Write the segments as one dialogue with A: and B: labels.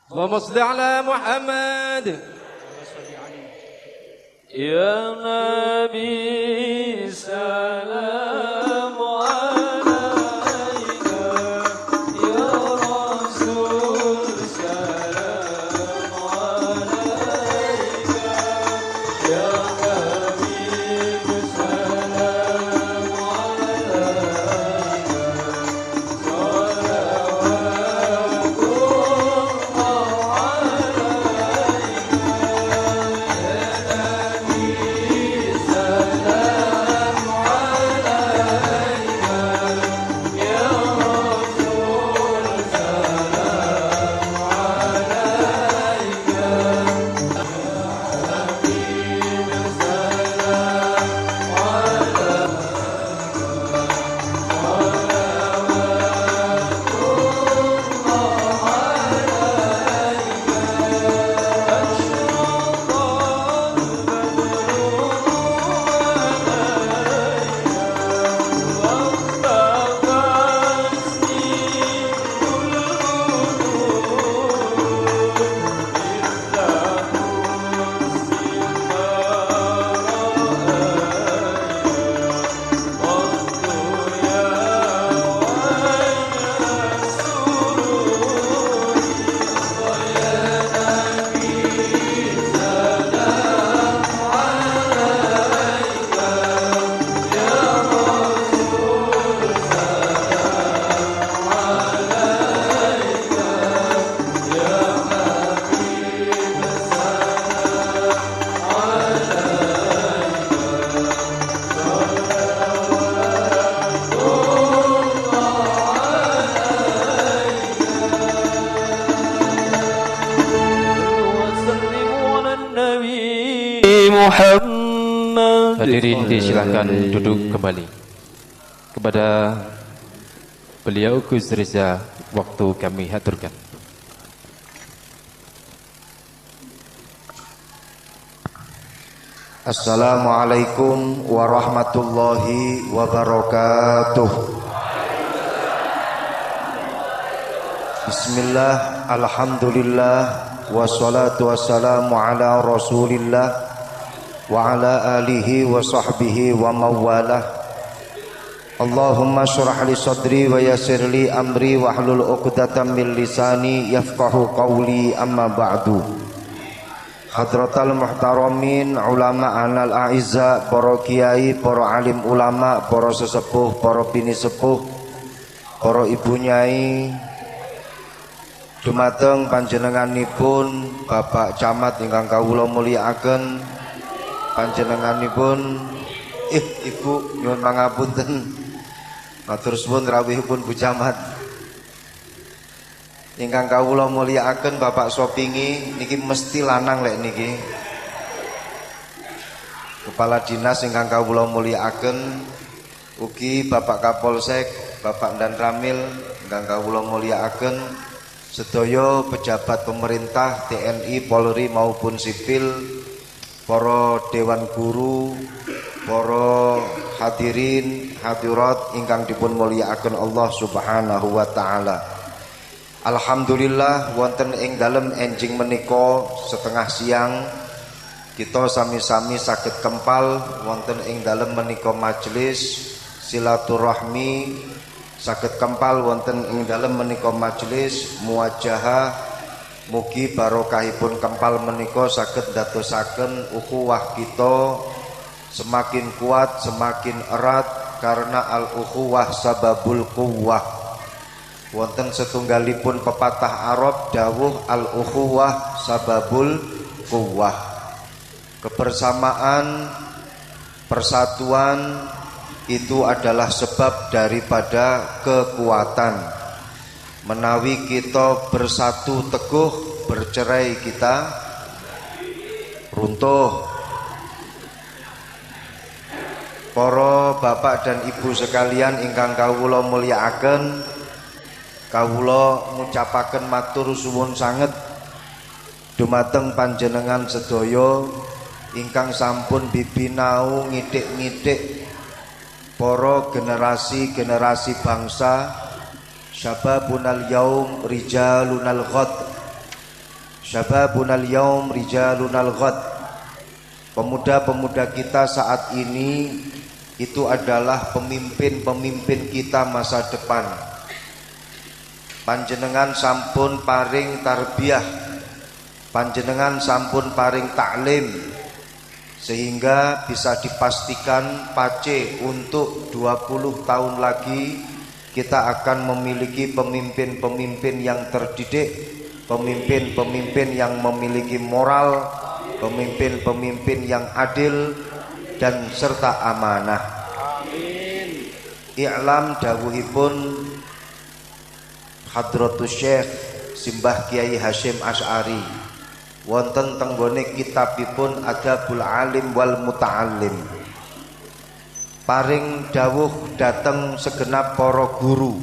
A: اللهم صل على محمد
B: يا نبي سلام عليك يا رسول سلام عليك يا حبيب سلام عليك صلوات Muhammad.
A: Hadirin disilakan duduk kembali. Kepada beliau Gus Reza waktu kami haturkan.
C: Assalamualaikum warahmatullahi wabarakatuh. Bismillah, alhamdulillah, wassalatu wassalamu ala rasulillah wa ala alihi wa sahbihi wa mawalah. Allahumma syrah li sadri wa yassir li amri wa hlul uqdatam min lisani yafqahu qawli, amma ba'du. Hadratal muhtaramin ulama anal a'izza, para kiai, para alim ulama, para sesepuh, para bini sepuh, para ibu nyai, dumateng panjenenganipun Bapak Camat ingkang kawula mulyakaken, panjenenganipun Ibu nyuwun pangapunten, matur suwun rawuhipun Bu Camat ingkang kawula mulyakaken, Bapak Sopingi niki mesti lanang lek niki, Kepala Dinas ingkang kawula mulyakaken, ugi Bapak Kapolsek, Bapak Dan Ramil ingkang kawula mulyakaken, sedaya pejabat pemerintah TNI, Polri maupun sipil, para dewan guru, para hadirin hadirat ingkang dipun mulyakaken Allah Subhanahu wa taala. Alhamdulillah wonten ing dalem enjing menika setengah siang kita sami-sami saged kempal wonten ing dalem menika majelis silaturahmi, saged kempal wonten ing dalem menika majelis muwajahah. Mugi barokahipun kempal menika saged dadosaken ukhuwah kita semakin kuat, semakin erat, karena al-ukhuwah sababul quwwah. Wonten setunggalipun pepatah Arab dawuh al-ukhuwah sababul quwwah. Kebersamaan, persatuan itu adalah sebab daripada kekuatan. Menawi kita bersatu teguh, bercerai kita runtuh. Para bapak dan ibu sekalian ingkang kawula mulyakaken, kawula ngucapaken matur suwun sanget dumateng panjenengan sedaya ingkang sampun bibinau ngidik-ngidik para generasi bangsa, syababunal yaum rijalunal ghad, Syababunal yaum rijalunal ghad. Pemuda-pemuda kita saat ini itu adalah pemimpin-pemimpin kita masa depan. Panjenengan sampun paring tarbiyah, panjenengan sampun paring taklim, sehingga bisa dipastikan pace untuk 20 tahun lagi kita akan memiliki pemimpin-pemimpin yang terdidik, pemimpin-pemimpin yang memiliki moral, pemimpin-pemimpin yang adil dan serta amanah. Amin. I'lam dawuhipun Hadratus Syekh Simbah Kiai Hasyim Asy'ari wonten tenggone kitabipun Adabul Alim wal Muta'allim. Paring dawuh dateng segenap para guru.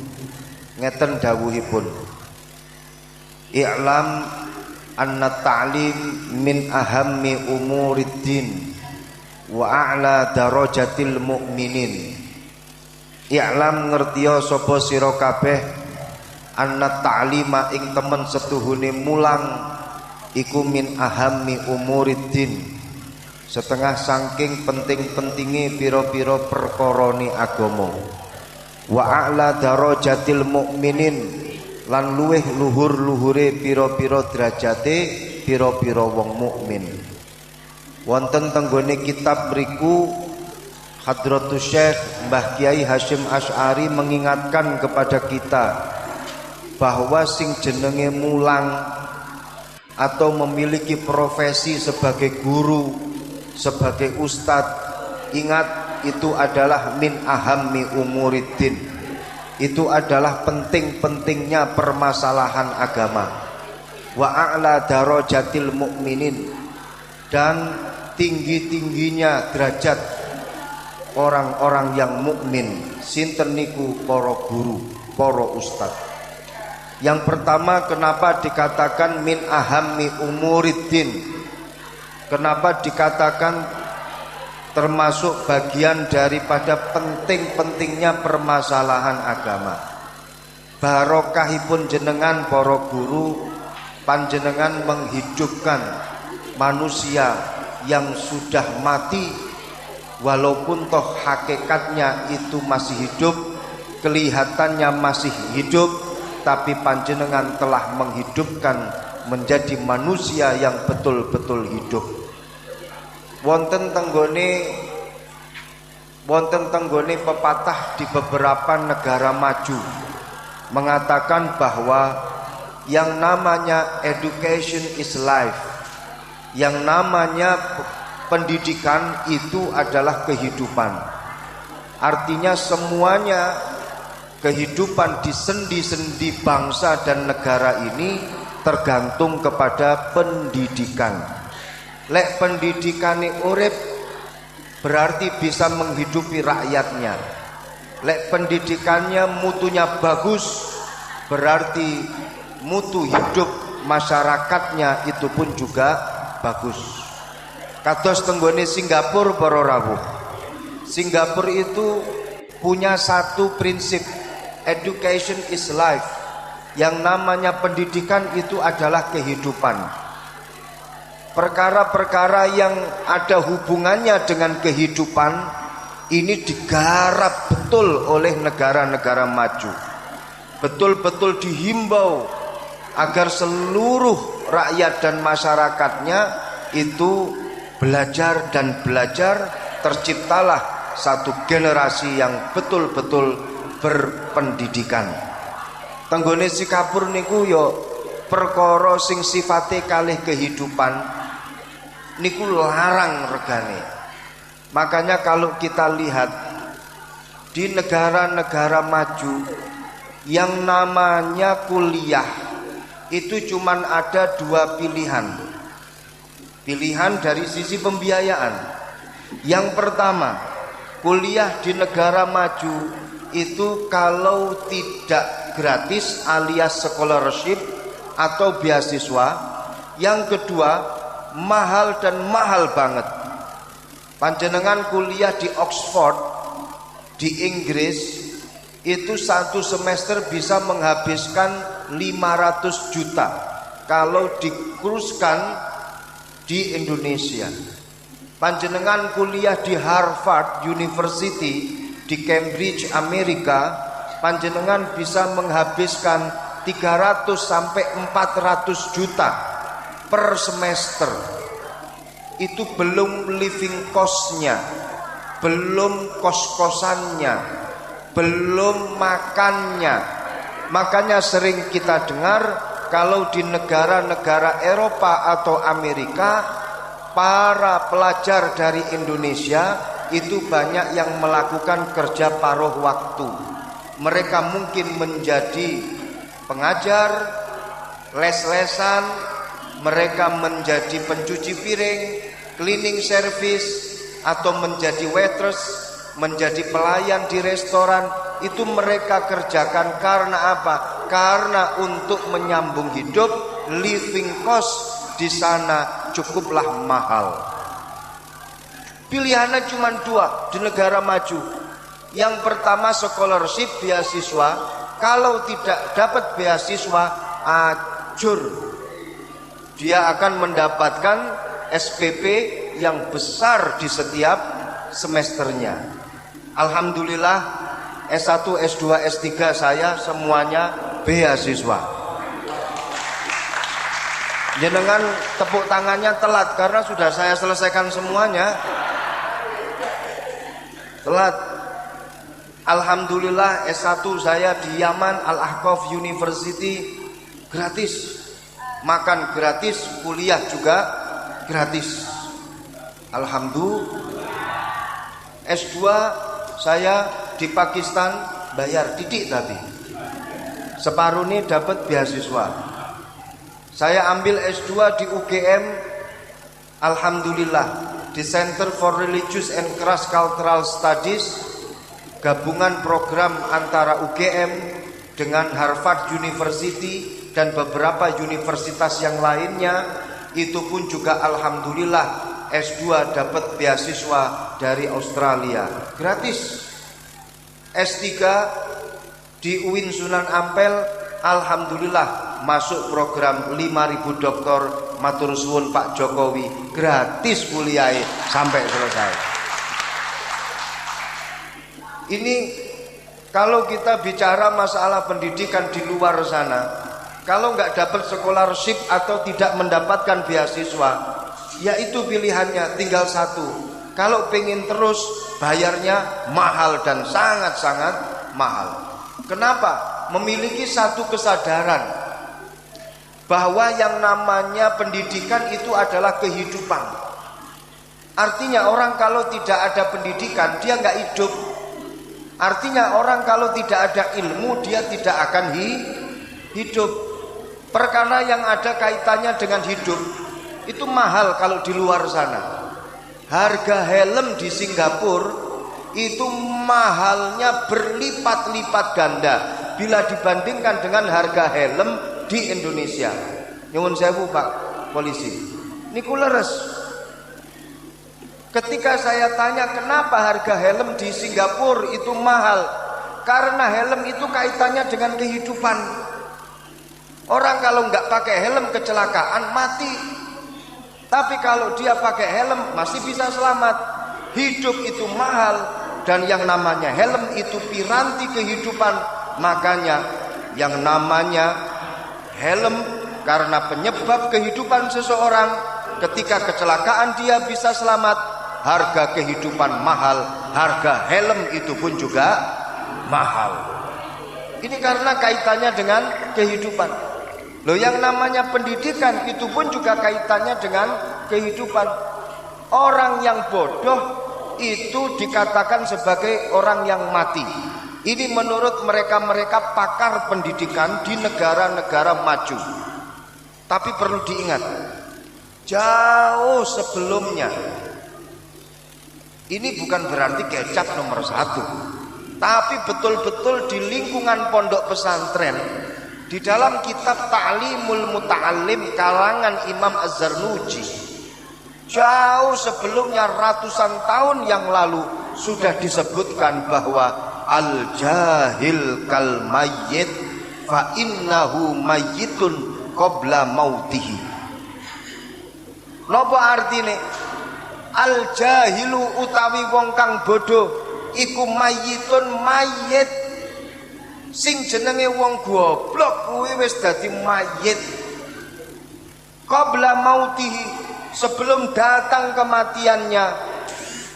C: Ngeten dawuhipun. I'lam anna ta'lim min ahammi umuriddin wa a'la darajatil mu'minin. I'lam ngertiya sapa sira kabeh anna ta'lima ing temen setuhune mulang iku min ahammi umuriddin, setengah saking penting-pentinge pira-pira perkarane agama. Wa a'la darajatil mukminin, lan luweh luhur-luhure pira-pira derajate pira-pira wong mukmin. Wonten tenggone kitab mriku Hadratus Syekh Mbah Kiai Hasyim Asy'ari mengingatkan kepada kita bahwa sing jenenge mulang atau memiliki profesi sebagai guru, sebagai ustadz, ingat itu adalah min ahammi umuriddin. Itu adalah penting-pentingnya permasalahan agama. Wa a'la darajatil mukminin, dan tinggi-tingginya derajat orang-orang yang mukmin. Sinten niku para guru, para ustadz. Yang pertama, kenapa dikatakan min ahammi umuriddin? Kenapa dikatakan termasuk bagian daripada penting-pentingnya permasalahan agama? Barokahipun jenengan para guru, panjenengan menghidupkan manusia yang sudah mati, walaupun toh hakikatnya itu masih hidup, kelihatannya masih hidup, tapi panjenengan telah menghidupkan menjadi manusia yang betul-betul hidup. Wonten tenggone pepatah di beberapa negara maju mengatakan bahwa yang namanya education is life, yang namanya pendidikan itu adalah kehidupan. Artinya semuanya kehidupan di sendi-sendi bangsa dan negara ini tergantung kepada pendidikan. Lek pendidikane urip berarti bisa menghidupi rakyatnya. Lek pendidikannya mutunya bagus berarti mutu hidup masyarakatnya itu pun juga bagus. Kados tenggone Singapura para rawuh. Singapura itu punya satu prinsip, education is life. Yang namanya pendidikan itu adalah kehidupan. Perkara-perkara yang ada hubungannya dengan kehidupan ini digarap betul oleh negara-negara maju. Betul-betul dihimbau agar seluruh rakyat dan masyarakatnya itu belajar dan belajar, terciptalah satu generasi yang betul-betul berpendidikan. Tenggone Singapura niku yo perkara sing sifate kalih kehidupan niku larang regane. Makanya kalau kita lihat di negara-negara maju yang namanya kuliah itu cuman ada dua pilihan. Pilihan dari sisi pembiayaan. Yang pertama, kuliah di negara maju itu kalau tidak gratis alias scholarship atau beasiswa. Yang kedua, mahal dan mahal banget. Panjenengan kuliah di Oxford di Inggris itu satu semester bisa menghabiskan 500 juta. kalau dikuruskan di Indonesia. Panjenengan kuliah di Harvard University di Cambridge, Amerika, panjenengan bisa menghabiskan 300 sampai 400 juta per semester. Itu belum living cost-nya, belum kos-kosannya, belum makannya. Makanya sering kita dengar kalau di negara-negara Eropa atau Amerika, para pelajar dari Indonesia itu banyak yang melakukan kerja paruh waktu. Mereka mungkin menjadi pengajar, les-lesan, mereka menjadi pencuci piring, cleaning service, atau menjadi waitress, menjadi pelayan di restoran. Itu mereka kerjakan karena apa? Karena untuk menyambung hidup, living cost di sana cukuplah mahal. Pilihannya cuma dua di negara maju. Yang pertama scholarship, beasiswa. Kalau tidak dapat beasiswa, ajur. Dia akan mendapatkan SPP yang besar di setiap semesternya. Alhamdulillah S1, S2, S3 saya semuanya beasiswa. Jenengan tepuk tangannya telat karena sudah saya selesaikan semuanya. Telat. Alhamdulillah S1 saya di Yaman, Al-Ahqaf University gratis. Makan gratis, kuliah juga gratis. Alhamdulillah. S2 saya di Pakistan bayar didik tapi separuh ini dapat beasiswa. Saya ambil S2 di UGM, alhamdulillah, di Center for Religious and Cross Cultural Studies, gabungan program antara UGM dengan Harvard University dan beberapa universitas yang lainnya. Itu pun juga alhamdulillah S2 dapat beasiswa dari Australia gratis. S3 di UIN Sunan Ampel, alhamdulillah masuk program 5.000 doktor, matur suwun Pak Jokowi, gratis kuliah sampai selesai. Ini kalau kita bicara masalah pendidikan di luar sana, kalau nggak dapat scholarship atau tidak mendapatkan beasiswa, ya itu pilihannya tinggal satu. Kalau pengen terus, bayarnya mahal dan sangat-sangat mahal. Kenapa? Memiliki satu kesadaran bahwa yang namanya pendidikan itu adalah kehidupan. Artinya orang kalau tidak ada pendidikan, dia nggak hidup. Artinya orang kalau tidak ada ilmu, dia tidak akan hidup. Perkara yang ada kaitannya dengan hidup itu mahal kalau di luar sana. Harga helm di Singapura itu mahalnya berlipat-lipat ganda bila dibandingkan dengan harga helm di Indonesia. Nyuwun sewu Pak Polisi, niku leres. Ketika saya tanya kenapa harga helm di Singapura itu mahal, karena helm itu kaitannya dengan kehidupan. Orang kalau nggak pakai helm kecelakaan mati, tapi kalau dia pakai helm masih bisa selamat. Hidup itu mahal dan yang namanya helm itu piranti kehidupan. Makanya yang namanya helm karena penyebab kehidupan seseorang, ketika kecelakaan dia bisa selamat, harga kehidupan mahal, harga helm itu pun juga mahal. Ini karena kaitannya dengan kehidupan. Loh, yang namanya pendidikan itu pun juga kaitannya dengan kehidupan. Orang yang bodoh itu dikatakan sebagai orang yang mati. Ini menurut mereka-mereka pakar pendidikan di negara-negara maju. Tapi perlu diingat, jauh sebelumnya, ini bukan berarti kecap nomor 1, tapi betul-betul di lingkungan pondok pesantren, di dalam kitab Ta'limul Muta'allim kalangan Imam Az-Zarnuji, jauh sebelumnya ratusan tahun yang lalu sudah disebutkan bahwa al-jahil kal mayyit fa innahu mayyitun qabla mautihi. Napa artine? Al jahilu utawi wong kang bodoh iku mayitun mayit. Sing jenenge wong goblok kuwi wis dadi mayit. Qabla mautihi, sebelum datang kematiannya.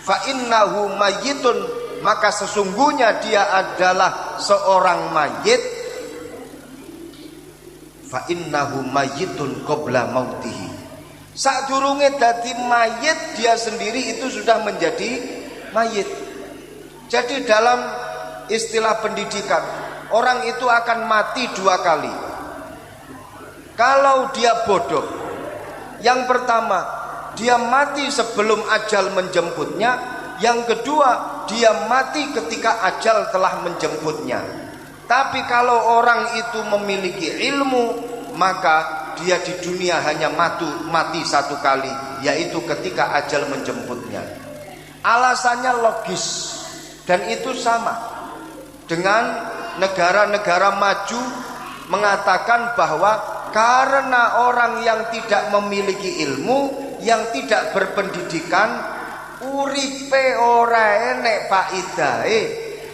C: Fa innahu mayitun, maka sesungguhnya dia adalah seorang mayit. Fa innahu mayitun qabla mautihi. Sadurunge dadi mayit, dia sendiri itu sudah menjadi mayit. Jadi dalam istilah pendidikan, orang itu akan mati 2 kali. Kalau dia bodoh, yang pertama dia mati sebelum ajal menjemputnya, yang kedua dia mati ketika ajal telah menjemputnya. Tapi kalau orang itu memiliki ilmu, maka dia di dunia hanya mati 1 kali, yaitu ketika ajal menjemputnya. Alasannya logis, dan itu sama dengan negara-negara maju mengatakan bahwa karena orang yang tidak memiliki ilmu, yang tidak berpendidikan, uripe ora enek faidahe,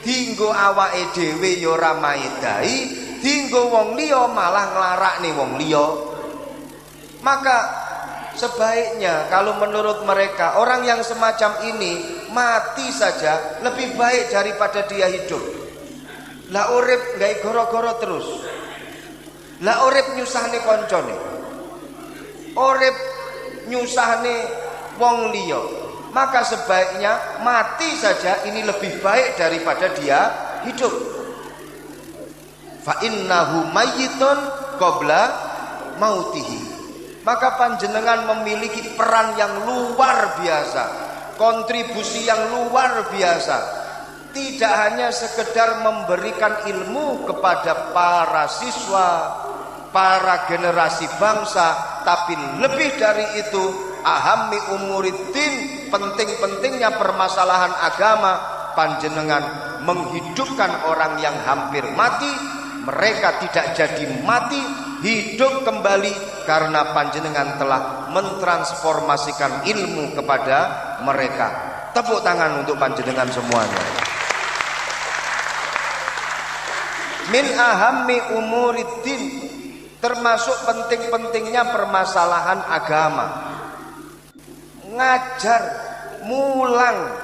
C: dinggo awake dhewe ya ora maedahi, dinggo wong liya malah nglarakne wong liya. Maka sebaiknya kalau menurut mereka orang yang semacam ini mati saja lebih baik daripada dia hidup. Lah urip gawe goro-goro terus. Lah urip nyusahne koncone. Urip nyusahne wong liya. Maka sebaiknya mati saja, ini lebih baik daripada dia hidup. Fa innahu mayyitun qabla mautihi. Maka panjenengan memiliki peran yang luar biasa, kontribusi yang luar biasa. Tidak hanya sekedar memberikan ilmu kepada para siswa, para generasi bangsa, tapi lebih dari itu, ahammi umuriddin, penting-pentingnya permasalahan agama, panjenengan menghidupkan orang yang hampir mati. Mereka tidak jadi mati, hidup kembali karena panjenengan telah mentransformasikan ilmu kepada mereka. Tepuk tangan untuk panjenengan semuanya. Min ahammi umuriddin, termasuk penting-pentingnya permasalahan agama. Ngajar, mulang.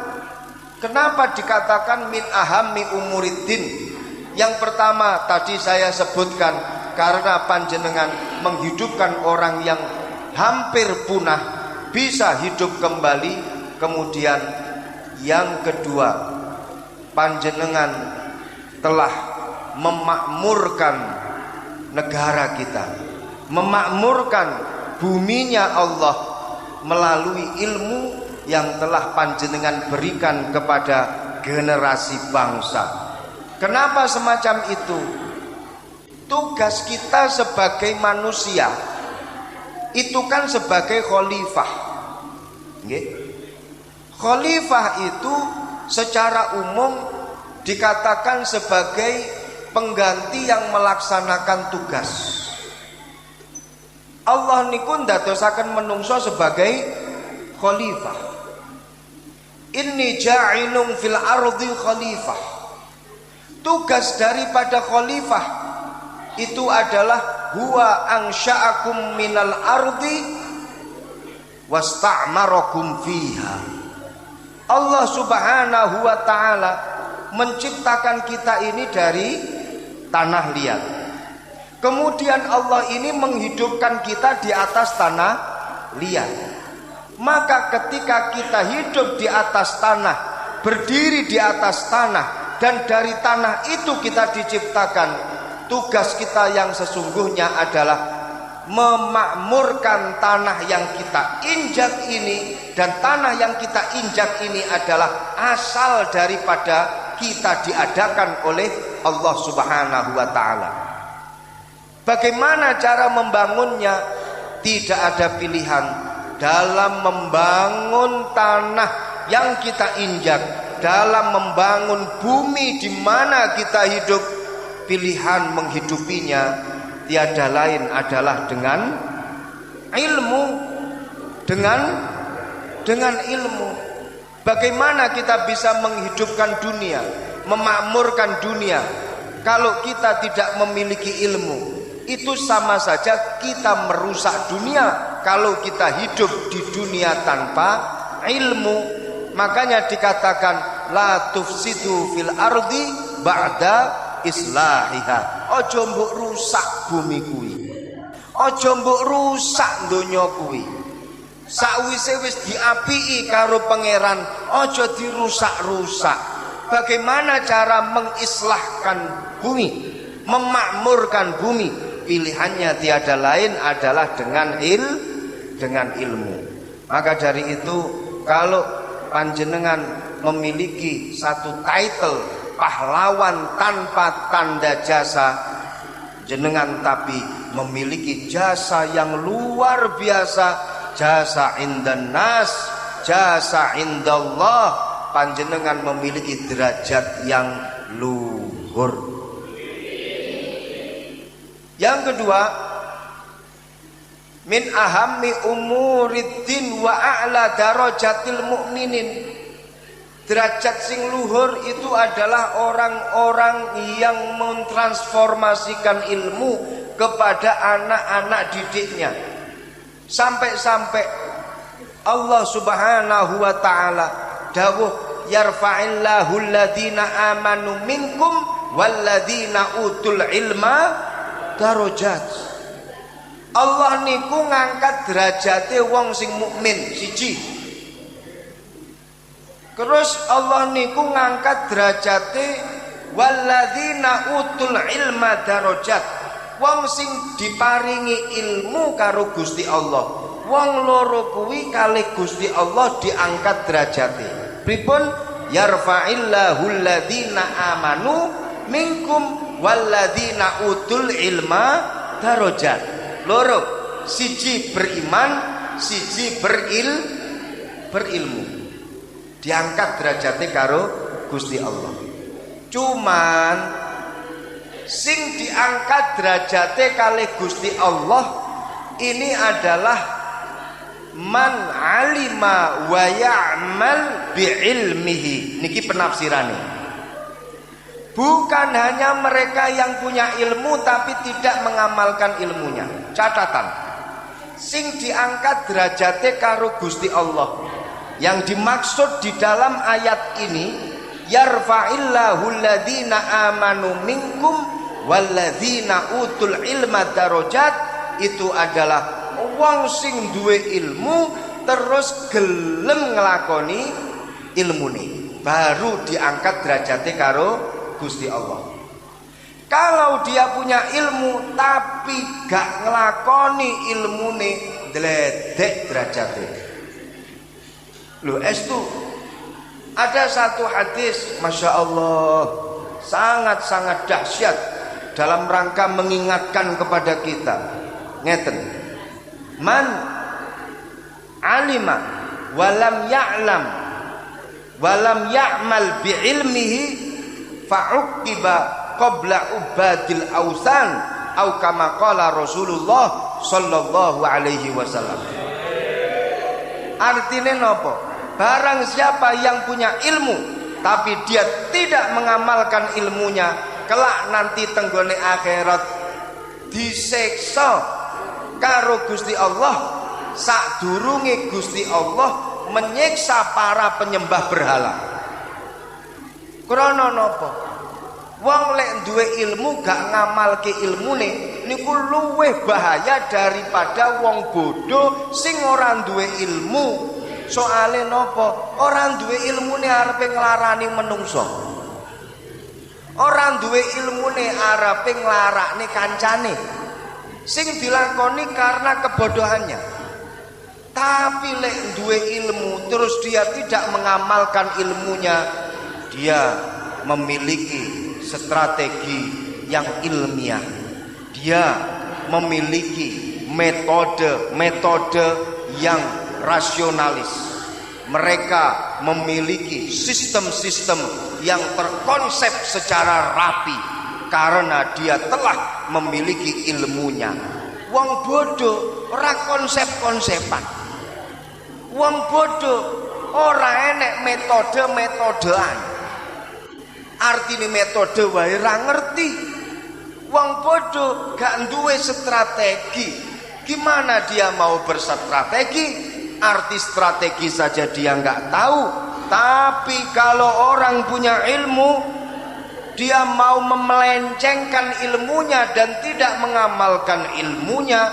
C: Kenapa dikatakan min ahammi umuriddin? Yang pertama tadi saya sebutkan, karena panjenengan menghidupkan orang yang hampir punah bisa hidup kembali. Kemudian yang kedua, panjenengan telah memakmurkan negara kita, memakmurkan buminya Allah melalui ilmu yang telah panjenengan berikan kepada generasi bangsa. Kenapa semacam itu? Tugas kita sebagai manusia itu kan sebagai khalifah. Khalifah itu secara umum dikatakan sebagai pengganti yang melaksanakan tugas. Allah niku ndadosaken menungso sebagai khalifah. Inni ja'ilun fil ardi khalifah. Tugas daripada khalifah itu adalah huwa ansha'akum minal ardi wasta'marakum fiha. Allah Subhanahu wa ta'ala menciptakan kita ini dari tanah liat. Kemudian Allah ini menghidupkan kita di atas tanah liat. Maka ketika kita hidup di atas tanah, berdiri di atas tanah, dan dari tanah itu kita diciptakan, tugas kita yang sesungguhnya adalah memakmurkan tanah yang kita injak ini. Dan tanah yang kita injak ini adalah asal daripada kita diadakan oleh Allah Subhanahu wa ta'ala. Bagaimana cara membangunnya? Tidak ada pilihan dalam membangun tanah yang kita injak, dalam membangun bumi di mana kita hidup. Pilihan menghidupinya tiada lain adalah dengan ilmu. Dengan ilmu. Bagaimana kita bisa menghidupkan dunia, memakmurkan dunia kalau kita tidak memiliki ilmu? Itu sama saja kita merusak dunia kalau kita hidup di dunia tanpa ilmu. Makanya dikatakan la tufsidu fil ardi ba'da islahiha. Ojo mbok rusak bumi kuwi, ojo mbok rusak donya kuwi. Sakwise wis diapiki karo pangeran, ojo dirusak-rusak. Bagaimana cara mengislahkan bumi, memakmurkan bumi? Pilihannya tiada lain adalah dengan ilmu. Maka dari itu, kalau panjenengan memiliki satu title pahlawan tanpa tanda jasa, jenengan tapi memiliki jasa yang luar biasa, jasa indan nas, jasa indallah, panjenengan memiliki derajat yang luhur. Yang kedua, min ahammi umuriddin wa a'la darajatil mu'minin. Derajat sing luhur itu adalah orang-orang yang mentransformasikan ilmu kepada anak-anak didiknya. Sampai-sampai Allah Subhanahu wa taala dawuh yarfa'illahu alladhina amanu minkum walladhina utul ilma darajat. Allah niku ngangkat derajate wong sing mukmin siji. Terus Allah niku ngangkat derajate walladhina utul ilma darajat. Wong sing diparingi ilmu karo Gusti Allah, wong loro kuwi kalih Gusti Allah diangkat derajate. Pripun? Yarfa'illahu alladhina amanu minkum walladhina utul ilma darajat. Loro, siji beriman, siji berilmu. Diangkat derajate karo Gusti Allah. Cuman sing diangkat derajate kalih Gusti Allah ini adalah man alima wa ya'mal bi ilmihi. Niki penafsirane. Bukan hanya mereka yang punya ilmu tapi tidak mengamalkan ilmunya. Catatan. Sing diangkat derajate karo Gusti Allah. Yang dimaksud di dalam ayat ini yarfa'illahu alladhina amanu minkum walladzina utul ilma darajat, itu adalah wong sing duwe ilmu terus gelem nglakoni ilmune baru diangkat derajate karo Gusti Allah. Kalau dia punya ilmu tapi gak nglakoni ilmune, dledek derajate. Lho estu ada satu hadis, Masya Allah, sangat-sangat dahsyat dalam rangka mengingatkan kepada kita. Ngeten, man alima walam ya'lam walam ya'mal bi ilmihi fa'uqiba qabla ubadil ausan au kama qala Rasulullah sallallahu alaihi wasallam. Artinya nopo? Barang siapa yang punya ilmu tapi dia tidak mengamalkan ilmunya, kelak nanti tenggone akhirat disiksa karo Gusti Allah sadurunge Gusti Allah menyiksa para penyembah berhala. Krana napa? Wong lek duwe ilmu gak ngamalke ilmune niku luwih bahaya daripada wong bodoh sing ora duwe ilmu. Soale nopo? Orang duwe ilmune arepe nglarani menungso. Orang duwe ilmune arepe nglarakne kancane. Sing dilakoni karena kebodohannya. Tapi lek duwe ilmu terus dia tidak mengamalkan ilmunya, dia memiliki strategi yang ilmiah. Dia memiliki metode yang rasionalis. Mereka memiliki sistem-sistem yang terkonsep secara rapi. karena dia telah memiliki ilmunya. Wong bodoh ora konsep-konsepan. Wong bodoh ora enek metode-metodean. Artine metode wae ora ngerti. Wong bodoh gak duwe strategi. Gimana dia mau berstrategi? Arti strategi saja dia nggak tahu. Tapi kalau orang punya ilmu, dia mau memelencengkan ilmunya dan tidak mengamalkan ilmunya,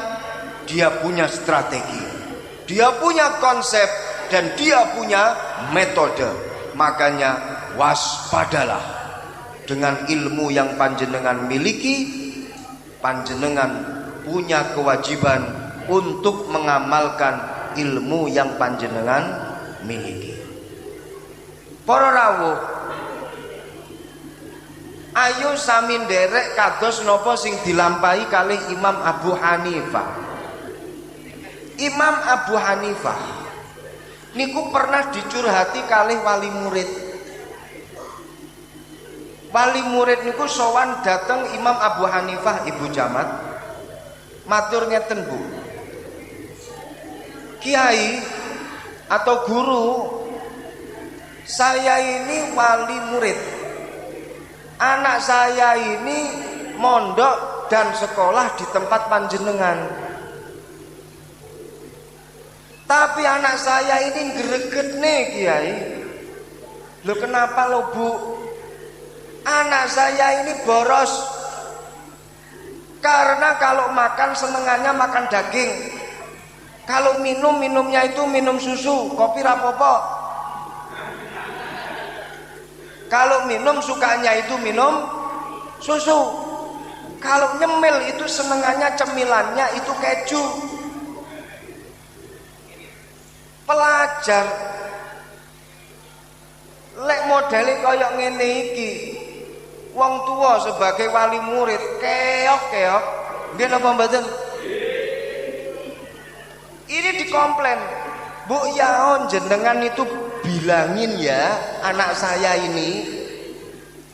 C: dia punya strategi, dia punya konsep, dan dia punya metode. Makanya waspadalah dengan ilmu yang panjenengan miliki. Panjenengan punya kewajiban untuk mengamalkan ilmu yang panjenengan miliki. Para rawuh, ayo sami nderek kados napa sing dilampahi kalih Imam Abu Hanifah. Imam Abu Hanifah niku pernah dicurhati kalih wali murid. Wali murid niku sowan dateng Imam Abu Hanifah Ibu Jamat, matur ngeten, Bu. Kiai atau guru, saya ini wali murid. Anak saya ini mondok dan sekolah di tempat panjenengan. Tapi anak saya ini greget nih, Kiai. Loh kenapa lo, Bu? Anak saya ini boros. Karena kalau makan senengannya makan daging. Kalau minumnya itu minum susu, kopi rapopo. Kalau minum sukanya itu minum susu. Kalau nyemil itu senengannya cemilannya itu keju. Pelajar lek modele kaya ngene iki, wong tua sebagai wali murid keok-keok, nggih napa mboten? Ini dikomplain, Bu Yaon jenengan itu bilangin ya anak saya ini,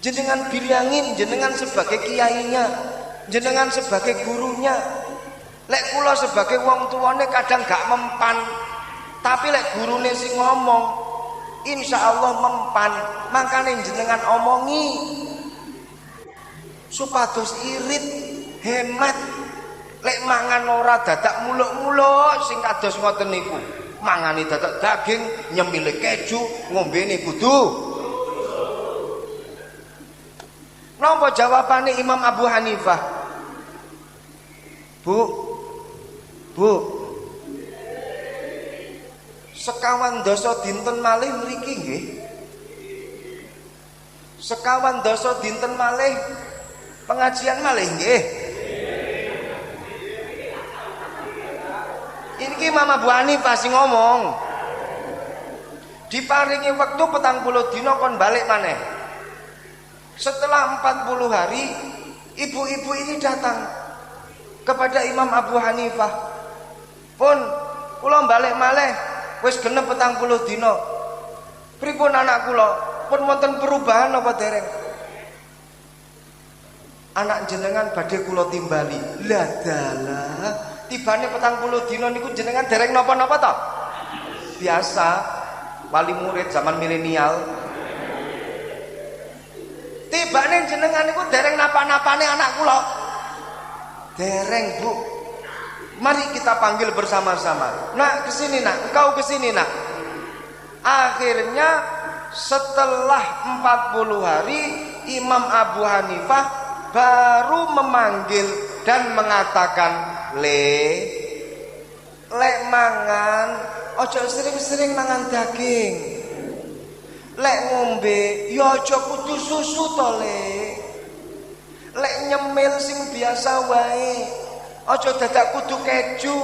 C: jenengan bilangin, jenengan sebagai kiainya, jenengan sebagai gurunya. Lek kula sebagai wong tuane kadang gak mempan, tapi lek gurune sing ngomong, insya Allah mempan. Makanya jenengan omongi supados irit, hemat. Lek mangan ora dadak muluk-muluk sing kados ngoten niku. Mangane dadak daging, nyemile keju, ngombene kudu. Napa jawabane Imam Abu Hanifah? Bu, sekawan dasa dinten malih mriki nggih. Sekawan dasa dinten malih pengajian malih nggih. Ini Imam Abu Hanifah sing ngomong. Diparingi waktu 40 dina kon balik maneh. Setelah 40 hari, ibu-ibu ini datang kepada Imam Abu Hanifah. Pun kula balik malih wis genep 40 dina. Pripun anak kula? Pun wonten perubahan apa dereng? Anak jenengan badhe kula timbali. Lah dalah tibane 40 dina niku jenengan dereng napa-napa to? Biasa wali murid zaman milenial. Tibane jenengan niku dereng napa-napane anak kula. Dereng, Bu. Mari kita panggil bersama-sama. Nak kesini nak, engkau kesini nak. Akhirnya setelah 40 hari Imam Abu Hanifah baru memanggil dan mengatakan, lek mangan ojo sering-sering mangan daging. Lek ngombe ya ojo kudu susu to, lek nyemil sing biasa wae, ojo dadak kudu keju.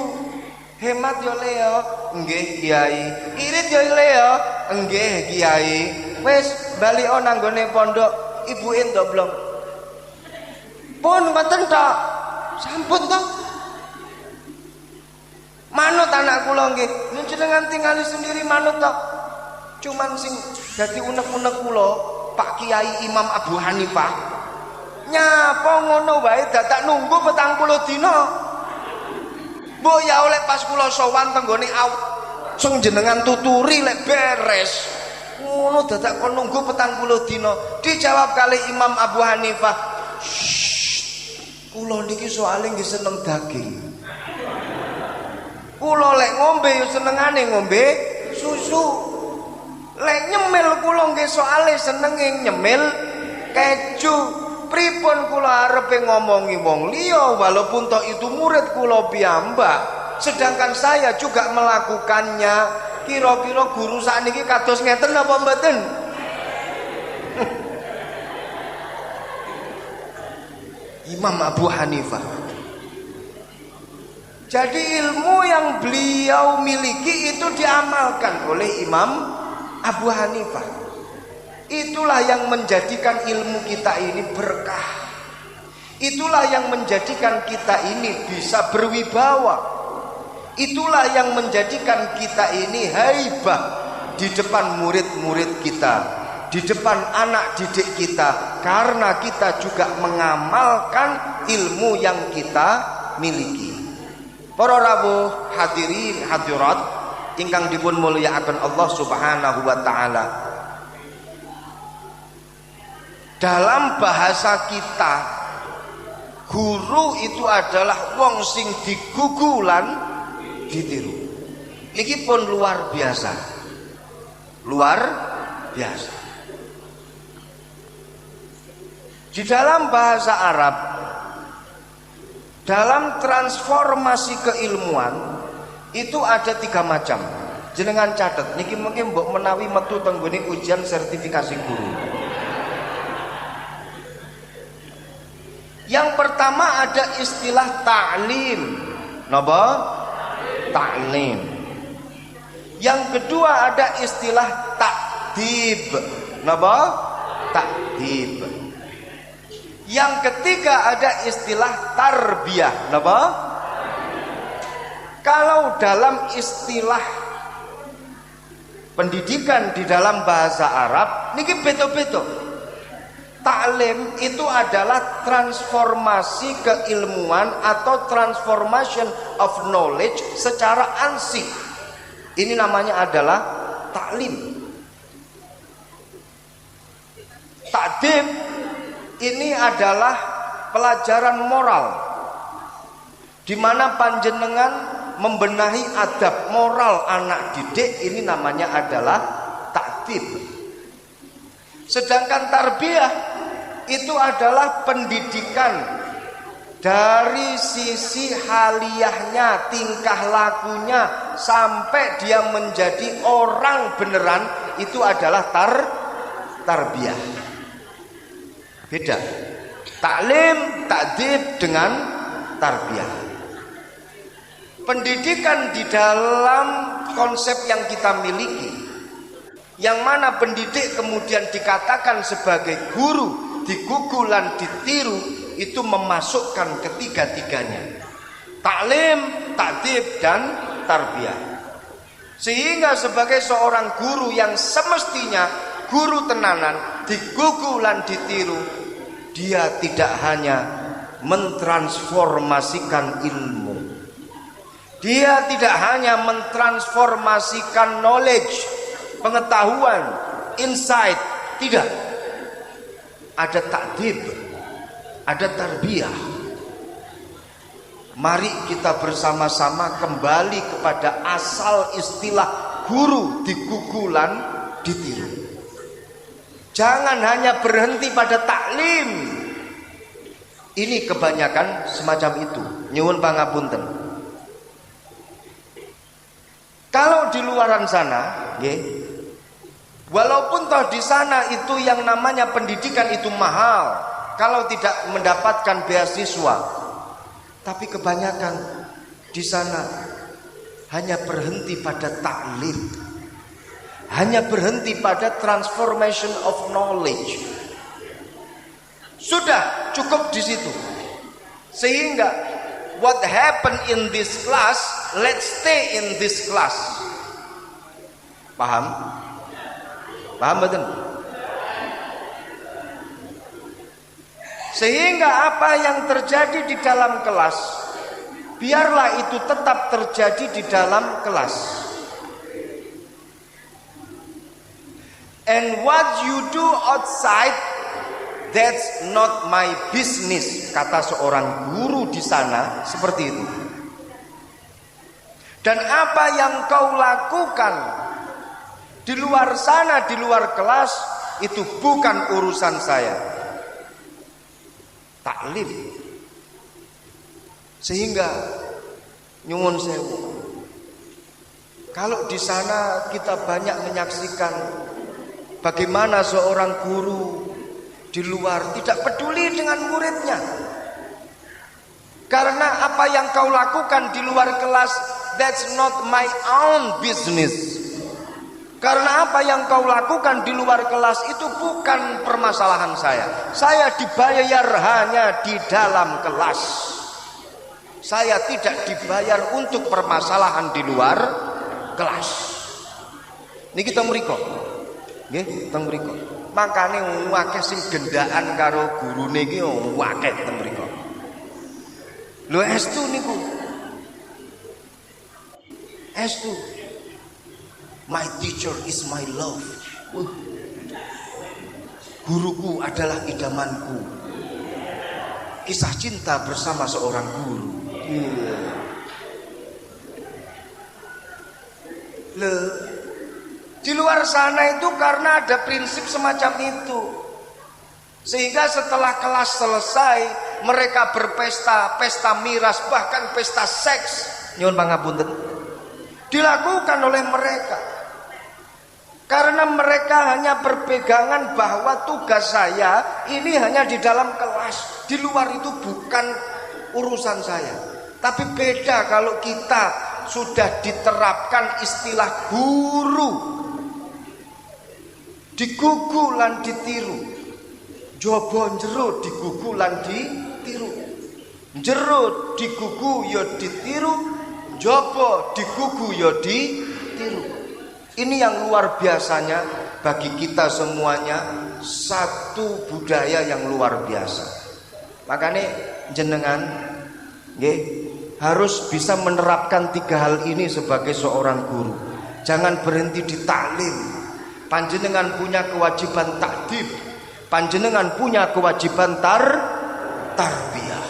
C: Hemat yo le yo. Nggih Kiai. Irit yo le yo. Nggih Kiai. Wis bali ana nggone pondok, ibuke ndoblong. Pun mboten tok. Sampun to. Manut anak kula nggih. Njenengan tingali sendiri manut tok. Cuman sing dadi unek-unek kula Pak Kiai Imam Abu Hanifah Nyapa ngono wae dadak nunggu 40 dina. Mbok ya oleh pas kula sowan tenggone sing jenengan tuturi lek beres. Ngono dadak kon nunggu 40 dina. Dijawab kali Imam Abu Hanifah, kula niki soalé nggih seneng daging. Kula lek ngombe yo senengane ngombe susu. Lek nyemil kula nggih soalé senenge nyemil keju. Pripun kula arepe ngomongi wong liya walaupun toh itu murid kula piyambak, sedangkan saya juga melakukannya. Kira-kira guru sakniki kados ngeten apa mboten? Imam Abu Hanifah. Jadi ilmu yang beliau miliki itu diamalkan oleh Imam Abu Hanifah. Itulah yang menjadikan ilmu kita ini berkah. Itulah yang menjadikan kita ini bisa berwibawa. Itulah yang menjadikan kita ini haibah di depan murid-murid kita, di depan anak didik kita, karena kita juga mengamalkan ilmu yang kita miliki. Para rawuh hadirin hadirat ingkang dipun mulyakaken Allah Subhanahu wa taala. Dalam bahasa kita, guru itu adalah wong sing digugulan ditiru. Iki pun luar biasa. Luar biasa. Di dalam bahasa Arab, dalam transformasi keilmuan itu ada 3 macam. Jenengan catet niki mungkin mbok menawi metu tenggone ujian sertifikasi guru. Yang pertama ada istilah ta'lim. Napa? Ta'lim. Yang kedua ada istilah ta'dib. Napa? Ta'dib. Yang ketiga ada istilah tarbiyah. Napa? Kalau dalam istilah pendidikan di dalam bahasa Arab niki beda-beda. Ta'lim itu adalah transformasi keilmuan atau transformation of knowledge secara ansih. Ini namanya adalah ta'lim. Ta'dib ini adalah pelajaran moral, di mana panjenengan membenahi adab moral anak didik. Ini namanya adalah ta'dib. Sedangkan tarbiyah itu adalah pendidikan dari sisi haliyahnya, tingkah lakunya sampai dia menjadi orang beneran. Itu adalah tarbiyah. Beda. Taklim, ta'dib dengan tarbiyah. Pendidikan di dalam konsep yang kita miliki, yang mana pendidik kemudian dikatakan sebagai guru, digugulan, ditiru, itu memasukkan ketiga-tiganya. Taklim, ta'dib dan tarbiyah. Sehingga sebagai seorang guru yang semestinya guru tenanan, digugulan, ditiru, dia tidak hanya mentransformasikan ilmu, dia tidak hanya mentransformasikan knowledge, pengetahuan, insight, tidak. Ada ta'dib, ada tarbiyah. Mari kita bersama-sama kembali kepada asal istilah guru, digugulan, ditiru. Jangan hanya berhenti pada taklim. Ini kebanyakan semacam itu. Nyuwun pangapunten. Kalau di luaran sana, walaupun toh di sana itu yang namanya pendidikan itu mahal, kalau tidak mendapatkan beasiswa, tapi kebanyakan di sana hanya berhenti pada taklim, hanya berhenti pada transformation of knowledge. Sudah cukup di situ. Sehingga what happened in this class, let's stay in this class. Paham? Paham betul? Sehingga apa yang terjadi di dalam kelas, biarlah itu tetap terjadi di dalam kelas. And what you do outside, that's not my business, kata seorang guru di sana seperti itu. Dan apa yang kau lakukan di luar sana, di luar kelas, itu bukan urusan saya. Taklim. Sehingga nyuwun sewu, kalau di sana kita banyak menyaksikan bagaimana seorang guru di luar tidak peduli dengan muridnya. Karena apa yang kau lakukan di luar kelas, that's not my own business. Karena apa yang kau lakukan di luar kelas itu bukan permasalahan saya. Saya dibayar hanya di dalam kelas. Saya tidak dibayar untuk permasalahan di luar kelas. Ini kita mriko. Nggih, teng mriko. Makane akeh sing gendaan karo gurune iki akeh teng mriko. Lho estu niku. Estu. My teacher is my love. Guruku adalah idamanku. Kisah cinta bersama seorang guru. Di luar sana itu karena ada prinsip semacam itu. Sehingga setelah kelas selesai, mereka berpesta, pesta miras, bahkan pesta seks. Nyuwun pangapunten. Dilakukan oleh mereka. Karena mereka hanya berpegangan bahwa tugas saya ini hanya di dalam kelas. Di luar itu bukan urusan saya. Tapi beda kalau kita sudah diterapkan istilah guru. Digugu lan ditiru. Jobo jero digugu lan ditiru. Jero digugu ya ditiru, jobo digugu ya ditiru. Ini yang luar biasanya bagi kita semuanya, satu budaya yang luar biasa. Makanya jenengan harus bisa menerapkan 3 hal ini sebagai seorang guru. Jangan berhenti di taklim. Panjenengan punya kewajiban takdib. Panjenengan punya kewajiban tarbiyah.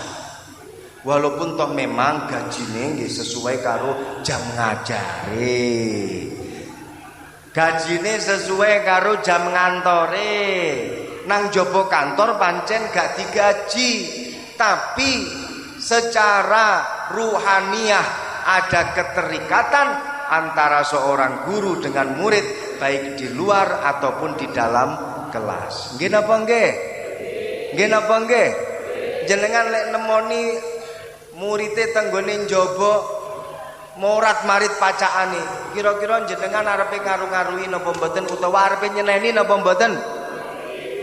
C: Walaupun toh memang gajine nggih sesuai karo jam ngajare. Gajine sesuai karo jam ngantore. Nang jopo kantor pancen gak digaji, tapi secara ruhaniyah ada keterikatan antara seorang guru dengan murid, baik di luar ataupun di dalam kelas. Nggih napa nggih? Nggih napa nggih? Jenengan lek nemoni murite tenggone njaba morat marit pacakane, kira-kira jenengan arepe ngaru-ngarui napa mboten utawa arepe nyeneni napa mboten?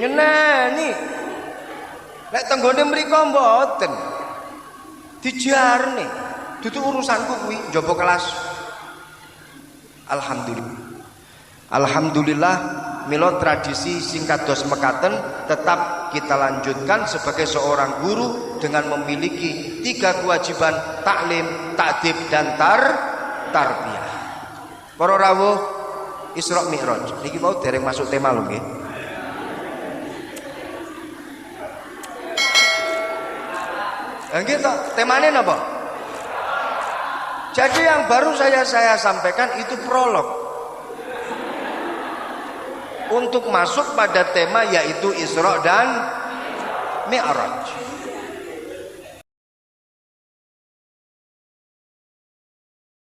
C: Nyeneni. Lek tenggone mriko mboten. Dijarne. Dudu urusanku kuwi njaba kelas. Alhamdulillah. Alhamdulillah mila tradisi singkat dos mekaten tetap kita lanjutkan sebagai seorang guru dengan memiliki 3 kewajiban: taklim, takdib dan tarbiyah. Para rawuh Isra Mi'raj niki mau dereng masuk tema lho nggih. Nggih to, temane napa? Jadi yang baru saya sampaikan itu prolog untuk masuk pada tema yaitu Isra dan Mi'raj.